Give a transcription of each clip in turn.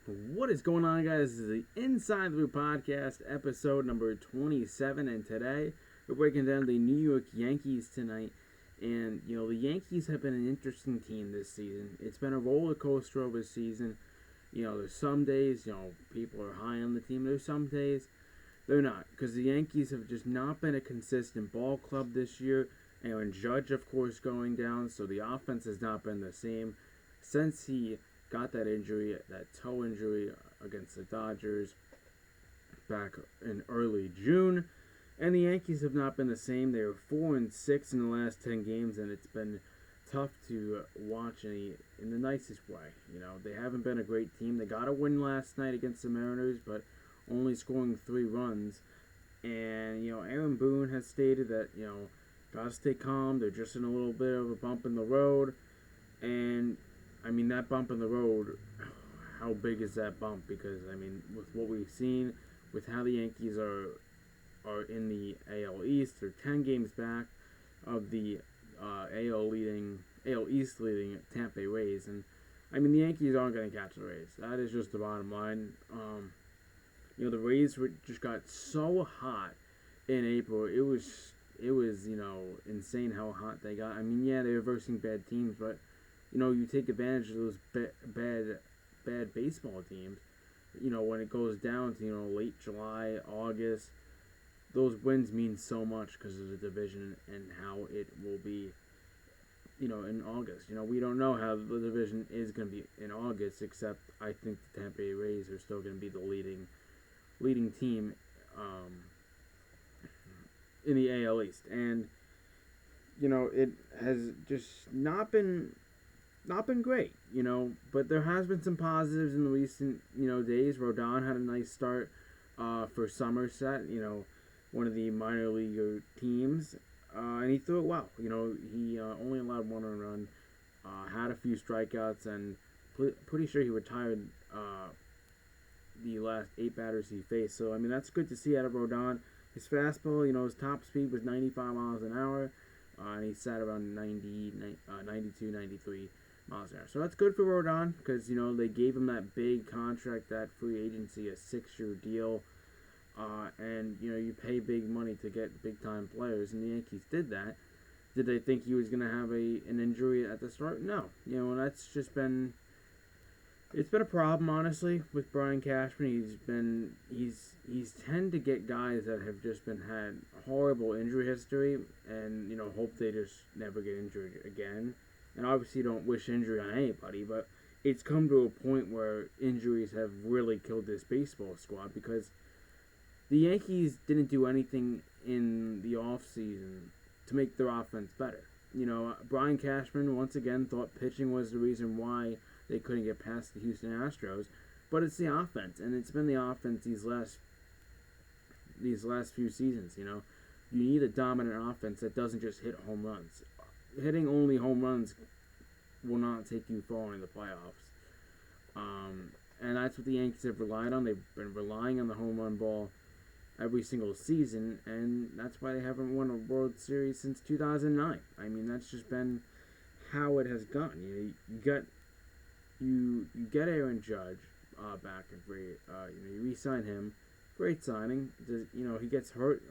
What is going on, guys? This is the Inside the Blue Podcast, episode number 27, and today we're breaking down the New York Yankees tonight. And, the Yankees have been an interesting team this season. It's been a roller coaster of a season. There's some days, people are high on the team. There's some days they're not, because the Yankees have just not been a consistent ball club this year. Aaron Judge, of course, going down, so the offense has not been the same since he got that injury, that toe injury against the Dodgers back in early June. And the Yankees have not been the same. They were 4-6 in the last 10 games, and it's been tough to watch in the nicest way. They haven't been a great team. They got a win last night against the Mariners, but only scoring 3 runs. And, Aaron Boone has stated that, gotta stay calm. They're just in a little bit of a bump in the road. And that bump in the road, how big is that bump? Because, with what we've seen, with how the Yankees are in the AL East, they're 10 games back of the AL East leading Tampa Bay Rays. And, the Yankees aren't going to catch the Rays. That is just the bottom line. The Rays just got so hot in April. It was insane how hot they got. They were versing bad teams, but you take advantage of those bad baseball teams. When it goes down to, late July, August, those wins mean so much because of the division and how it will be, in August. We don't know how the division is going to be in August, except I think the Tampa Bay Rays are still going to be the leading team in the AL East. And, it has just not been great, but there has been some positives in the recent, days. Rodon had a nice start for Somerset, one of the minor league teams, and he threw it well. He only allowed 1 earned run, had a few strikeouts, and pretty sure he retired the last 8 batters he faced. So, that's good to see out of Rodon. His fastball, his top speed was 95 miles an hour, and he sat around 92, 93 miles an hour. So that's good for Rodon because, they gave him that big contract, that free agency, a 6-year deal. And, you pay big money to get big-time players, and the Yankees did that. Did they think he was going to have an injury at the start? No. And that's just been... It's been a problem, honestly, with Brian Cashman. He's tend to get guys that have just had horrible injury history and, hope they just never get injured again. And obviously don't wish injury on anybody, but it's come to a point where injuries have really killed this baseball squad because the Yankees didn't do anything in the offseason to make their offense better. Brian Cashman, once again, thought pitching was the reason why they couldn't get past the Houston Astros, but it's the offense, and it's been the offense these last few seasons. You need a dominant offense that doesn't just hit home runs. Hitting only home runs will not take you far in the playoffs, and that's what the Yankees have relied on. They've been relying on the home run ball every single season, and that's why they haven't won a World Series since 2009. That's just been how it has gone. You get Aaron Judge back and free. You re-sign him, great signing. He gets hurt.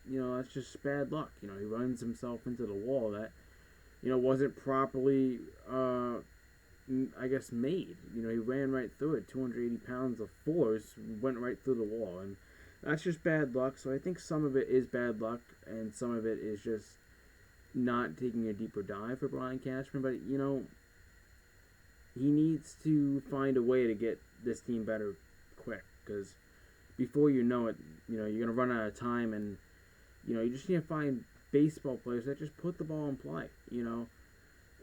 That's just bad luck. He runs himself into the wall that wasn't properly made. He ran right through it. 280 pounds of force went right through the wall, and that's just bad luck. So I think some of it is bad luck, and some of it is just not taking a deeper dive for Brian Cashman. But he needs to find a way to get this team better quick, because before you know it, you're going to run out of time, and, you just need to find baseball players that just put the ball in play,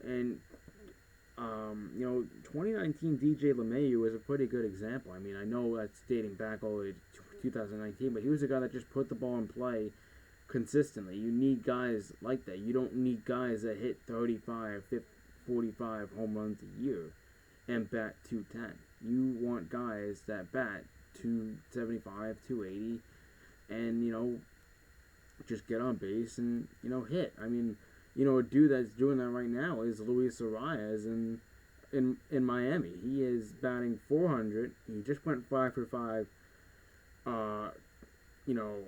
and, 2019 DJ LeMahieu was a pretty good example. I know that's dating back all the way to 2019, but he was a guy that just put the ball in play consistently. You need guys like that. You don't need guys that hit 35, 50, 45 home runs a year and bat 210. You want guys that bat 275, 280, and, just get on base and, hit. A dude that's doing that right now is Luis Arias, and in Miami. He is batting 400. He just went 5 for 5. Uh, you know,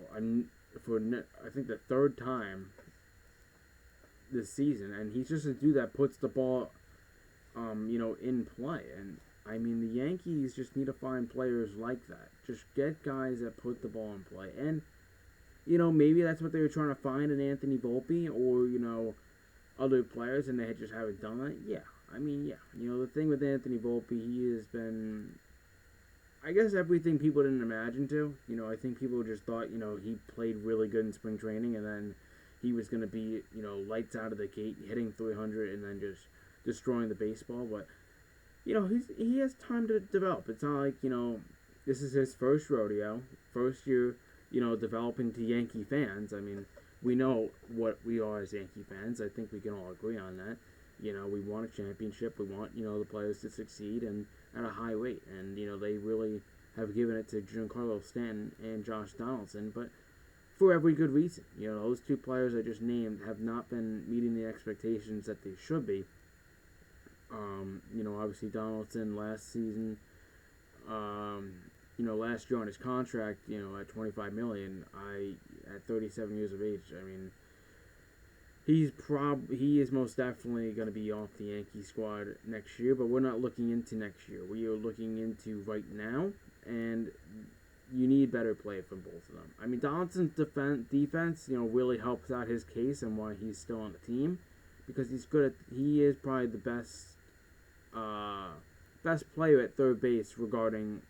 for I think the third time this season, and he's just a dude that puts the ball, in play. And I mean, the Yankees just need to find players like that. Just get guys that put the ball in play, and maybe that's what they were trying to find in Anthony Volpe, or other players, and they just haven't done it. Yeah, I mean, yeah. The thing with Anthony Volpe, he has been, I guess, everything people didn't imagine to. I think people just thought, he played really good in spring training, and then he was going to be, lights out of the gate, hitting 300, and then just destroying the baseball. But, he has time to develop. It's not like, this is his first rodeo, first year, developing to Yankee fans. I mean, we know what we are as Yankee fans. I think we can all agree on that. We want a championship. We want, the players to succeed and at a high rate. And, they really have given it to Giancarlo Stanton and Josh Donaldson, but for every good reason. Those two players I just named have not been meeting the expectations that they should be. Obviously Donaldson last season, last year on his contract, at $25 million, at 37 years of age, I mean, he is most definitely going to be off the Yankee squad next year, but we're not looking into next year. We are looking into right now, and you need better play from both of them. I mean, Donaldson's defense, really helps out his case and why he's still on the team, because he is probably the best player at third base regarding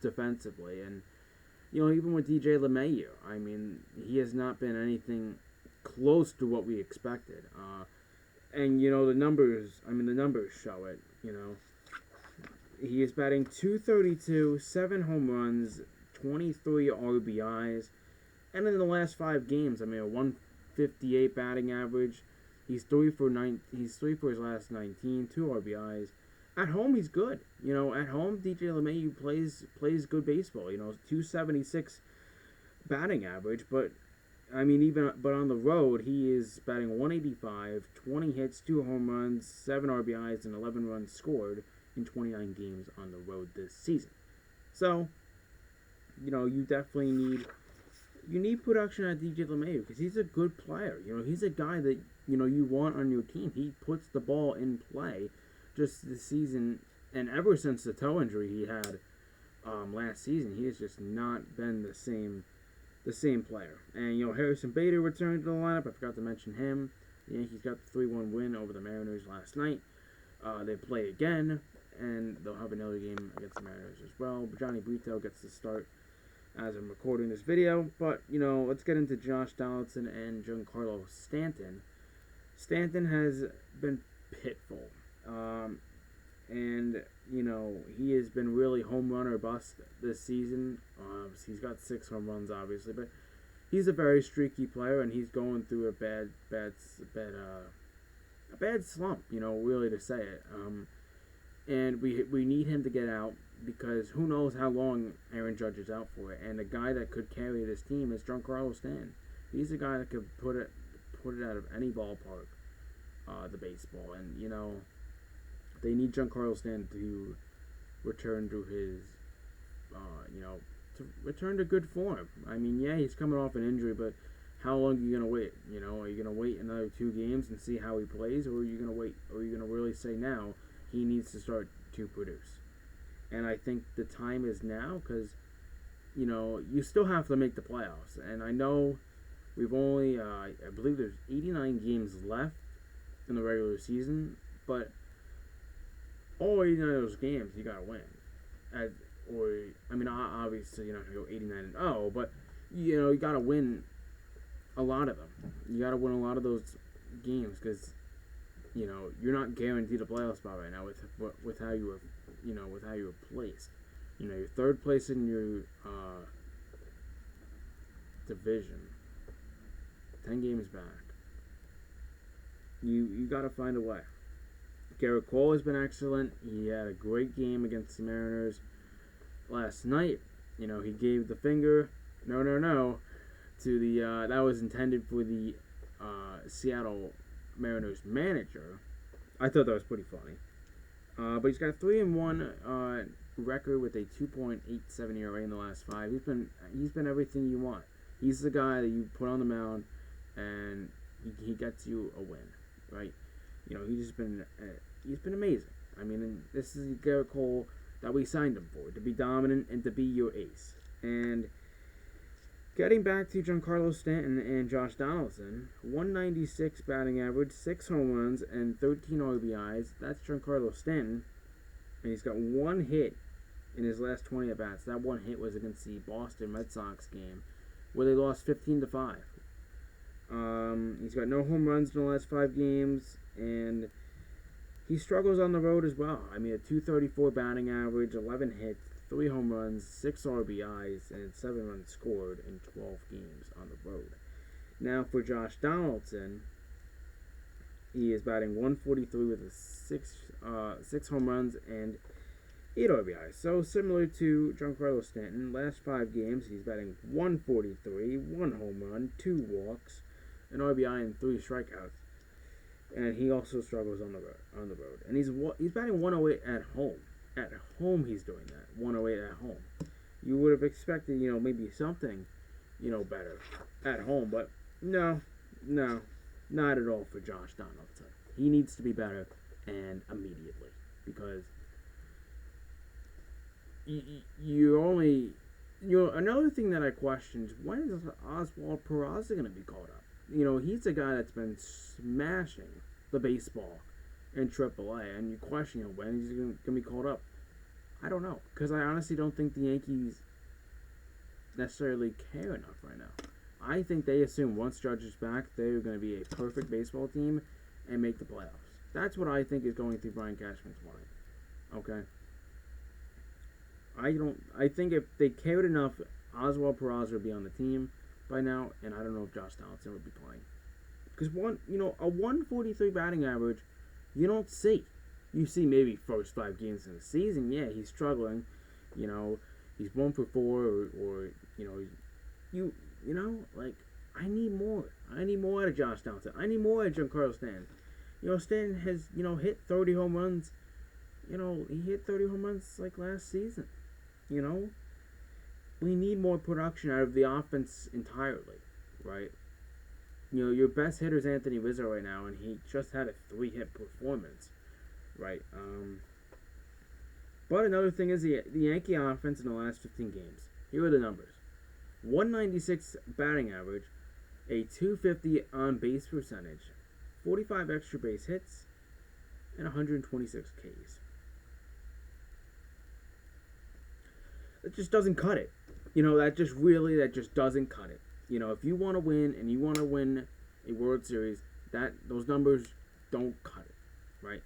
defensively. And even with DJ LeMahieu, I mean, he has not been anything close to what we expected. And the numbers show it. He is batting .232, 7 home runs, 23 RBIs, and in the last 5 games, I mean, a 158 batting average. He's 3 for his last 19, 2 RBIs. At home, he's good. At home, DJ LeMahieu plays good baseball. 276 batting average, but I mean, but on the road, he is batting 185, 20 hits, 2 home runs, 7 RBIs, and 11 runs scored in 29 games on the road this season. So, you definitely need production at DJ LeMahieu because he's a good player. He's a guy that you want on your team. He puts the ball in play. Just this season, and ever since the toe injury he had last season, he has just not been the same player. And Harrison Bader returned to the lineup. I forgot to mention him. The Yankees got the 3-1 win over the Mariners last night. They play again, and they'll have another game against the Mariners as well. But Johnny Brito gets the start as I'm recording this video. But let's get into Josh Donaldson and Giancarlo Stanton. Stanton has been pitiful. And he has been really home run or bust this season. He's got 6 home runs, obviously, but he's a very streaky player, and he's going through a bad slump. Really to say it. And we need him to get out because who knows how long Aaron Judge is out for it. And the guy that could carry this team is Giancarlo Stanton. He's the guy that could put it out of any ballpark, the baseball, and they need Giancarlo Stanton to return to his, to return to good form. I mean, yeah, he's coming off an injury, but how long are you going to wait? Are you going to wait another 2 games and see how he plays, or are you going to wait? Or are you going to really say now he needs to start to produce? And I think the time is now because, you still have to make the playoffs. And I know we've only, I believe there's 89 games left in the regular season, but all 89 of those games you gotta win. Obviously you're not gonna go 89-0, but you gotta win a lot of them. You gotta win a lot of those games because you're not guaranteed a playoff spot right now with how you were placed. You're 3rd place in your division, 10 games back. You gotta find a way. Garrett Cole has been excellent. He had a great game against the Mariners last night. He gave the finger, no, to the that was intended for the Seattle Mariners manager. I thought that was pretty funny. But he's got 3-1 record with a 2.87 ERA in the last 5. He's been everything you want. He's the guy that you put on the mound, and he gets you a win, right? He's been amazing. I mean, this is Garrett Cole that we signed him for, to be dominant and to be your ace. And getting back to Giancarlo Stanton and Josh Donaldson, 196 batting average, 6 home runs, and 13 RBIs. That's Giancarlo Stanton. And he's got 1 hit in his last 20 at-bats. That 1 hit was against the Boston Red Sox game, where they lost 15-5. He's got no home runs in the last 5 games, and he struggles on the road as well. I mean, a 234 batting average, 11 hits, 3 home runs, 6 RBIs, and 7 runs scored in 12 games on the road. Now for Josh Donaldson, he is batting 143 with a 6 home runs and 8 RBIs. So similar to Giancarlo Stanton, last 5 games he's batting 143, 1 home run, 2 walks, an RBI, and 3 strikeouts. And he also struggles on the road. And he's batting 108 at home. At home he's doing that. 108 at home. You would have expected, maybe something, better at home. But no, not at all for Josh Donaldson. He needs to be better, and immediately. Because another thing that I questioned is, when is Oswald Peraza going to be called up? He's a guy that's been smashing the baseball in AAA, and you question, when he's going to be called up. I don't know, because I honestly don't think the Yankees necessarily care enough right now. I think they assume once Judge is back, they're going to be a perfect baseball team and make the playoffs. That's what I think is going through Brian Cashman's mind. Okay? I think if they cared enough, Oswald Peraza would be on the team by now, and I don't know if Josh Donaldson would be playing. Because a 143 batting average, you don't see. You see maybe first 5 games in the season, yeah, he's struggling. He's 1 for 4, or I need more. I need more out of Josh Donaldson. I need more out of Giancarlo Stanton. Stanton has, hit 30 home runs. He hit 30 home runs like last season. We need more production out of the offense entirely, right? Your best hitter is Anthony Rizzo right now, and he just had a 3-hit performance, right? But another thing is the Yankee offense in the last 15 games. Here are the numbers. 196 batting average, a 250 on-base percentage, 45 extra base hits, and 126 Ks. That just doesn't cut it. That just doesn't cut it. If you want to win and you want to win a World Series, those numbers don't cut it, right?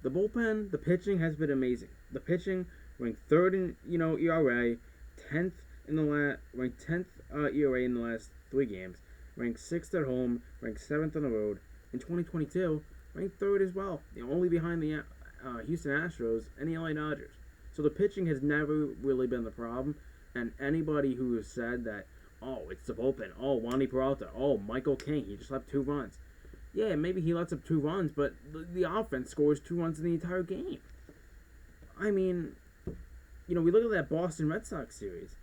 The bullpen, the pitching has been amazing. The pitching ranked 3rd in ERA, 10th ranked 10th ERA in the last 3 games, ranked 6th at home, ranked 7th on the road. In 2022, ranked 3rd as well, only behind the Houston Astros and the LA Dodgers. So the pitching has never really been the problem, and anybody who has said that, oh, it's the bullpen, oh, Wandy Peralta, oh, Michael King, he just left 2 runs. Yeah, maybe he lets up 2 runs, but the offense scores 2 runs in the entire game. I mean, we look at that Boston Red Sox series.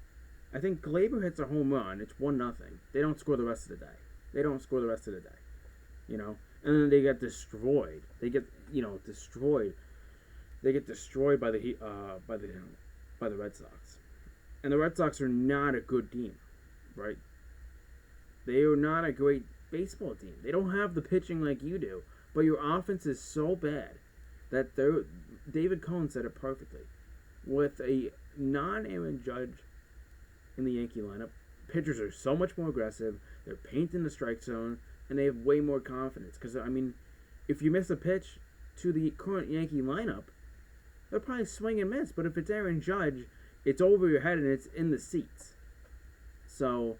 I think Glaber hits a home run, it's 1-0. They don't score the rest of the day. And then they get destroyed. They get destroyed. They get destroyed by the Red Sox. And the Red Sox are not a good team, right? They are not a great baseball team. They don't have the pitching like you do, but your offense is so bad that David Cohn said it perfectly. With a non-Aaron Judge in the Yankee lineup, pitchers are so much more aggressive, they're painting the strike zone, and they have way more confidence. Because, if you miss a pitch to the current Yankee lineup, they'll probably swing and miss. But if it's Aaron Judge, it's over your head and it's in the seats. So,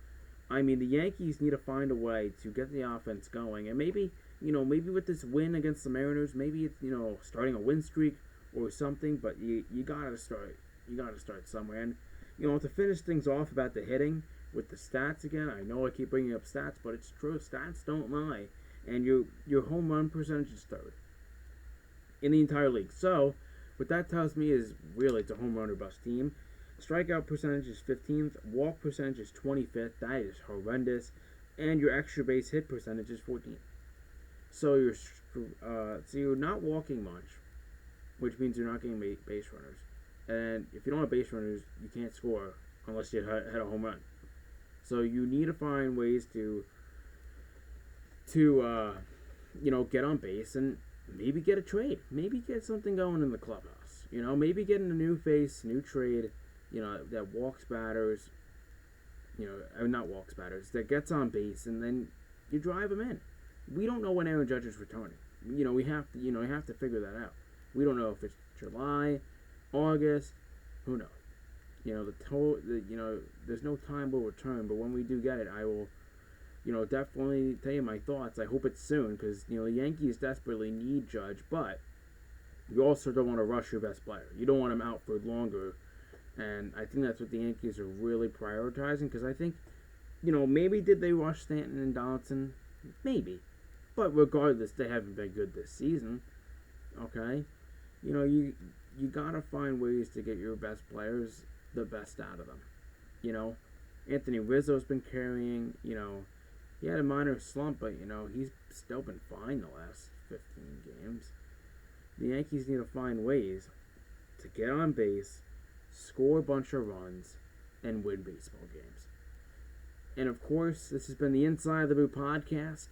the Yankees need to find a way to get the offense going. And maybe with this win against the Mariners, maybe it's, starting a win streak or something. But you gotta start. You gotta start somewhere. And, to finish things off about the hitting with the stats again, I know I keep bringing up stats, but it's true. Stats don't lie. And your home run percentage is 3rd. in the entire league. So, what that tells me is really it's a home run or bust team. Strikeout percentage is 15th. Walk percentage is 25th. That is horrendous. And your extra base hit percentage is 14th. So you're not walking much, which means you're not getting base runners. And if you don't have base runners, you can't score unless you hit a home run. So you need to find ways to get on base and maybe get a trade. Maybe get something going in the clubhouse. Maybe getting a new face, new trade, that walks batters, not walks batters, that gets on base, and then you drive them in. We don't know when Aaron Judge is returning. We have to figure that out. We don't know if it's July, August, who knows. There's no time will return, but when we do get it, I will, definitely tell you my thoughts. I hope it's soon, because, the Yankees desperately need Judge, but you also don't want to rush your best player. You don't want him out for longer, and I think that's what the Yankees are really prioritizing, because I think, maybe did they rush Stanton and Donaldson? Maybe. But regardless, they haven't been good this season, okay? You gotta find ways to get your best players the best out of them. Anthony Rizzo's been carrying, he had a minor slump, but, he's still been fine the last 15 games. The Yankees need to find ways to get on base, score a bunch of runs, and win baseball games. And, of course, this has been the Inside the Boot podcast.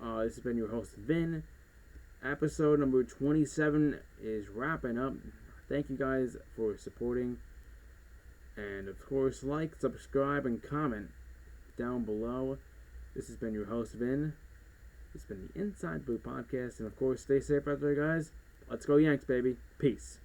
This has been your host, Vin. Episode number 27 is wrapping up. Thank you guys for supporting. And, of course, like, subscribe, and comment down below. This has been your host, Vin. This has been the Inside Blue Podcast. And, of course, stay safe out there, guys. Let's go Yanks, baby. Peace.